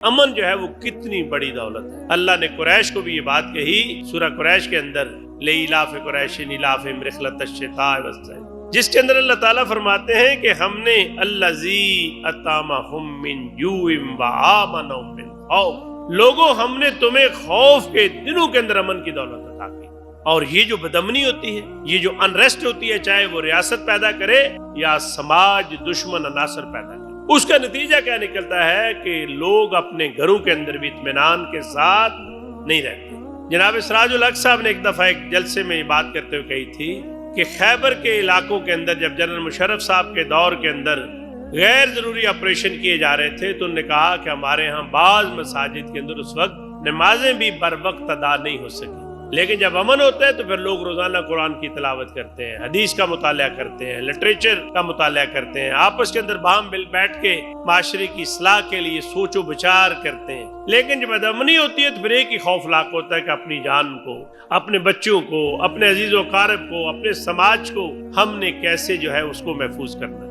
امن جو ہے وہ کتنی بڑی دولت ہے۔ اللہ نے قریش کو بھی یہ بات کہی سورہ قریش کے اندر، لِإِيلَافِ قُرَيْشٍ إِيلَافِهِمْ رِحْلَةَ الشِّتَاءِ وَالصَّيْفِ، جس کے اندر اللہ تعالیٰ فرماتے ہیں کہ ہم نے الَّذِي أَطْعَمَهُم مِّن جُوعٍ وَآمَنَهُم مِّن خَوْفٍ، لوگوں ہم نے تمہیں خوف کے دنوں کے اندر امن کی دولت عطا کی۔ اور یہ جو بدامنی ہوتی ہے، یہ جو انریسٹ ہوتی ہے، چاہے وہ ریاست پیدا کرے یا سماج دشمن عناصر پیدا کرے، اس کا نتیجہ کیا نکلتا ہے کہ لوگ اپنے گھروں کے اندر بھی اطمینان کے ساتھ نہیں رہتے۔ جناب سراج الحق صاحب نے ایک دفعہ ایک جلسے میں یہ بات کرتے ہوئے کہی تھی کہ خیبر کے علاقوں کے اندر جب جنرل مشرف صاحب کے دور کے اندر غیر ضروری آپریشن کیے جا رہے تھے تو انہوں نے کہا کہ ہمارے ہاں بعض مساجد کے اندر اس وقت نمازیں بھی بر وقت ادا نہیں ہو سکی، لیکن جب امن ہوتا ہے تو پھر لوگ روزانہ قرآن کی تلاوت کرتے ہیں، حدیث کا مطالعہ کرتے ہیں، لٹریچر کا مطالعہ کرتے ہیں، آپس کے اندر باہم مل بیٹھ کے معاشرے کی اصلاح کے لیے سوچ و بچار کرتے ہیں۔ لیکن جب بدامنی ہوتی ہے تو پھر ایک ہی خوف لاق ہوتا ہے کہ اپنی جان کو، اپنے بچوں کو، اپنے عزیز و اقارب کو، اپنے سماج کو ہم نے کیسے جو ہے اس کو محفوظ کرنا ہے۔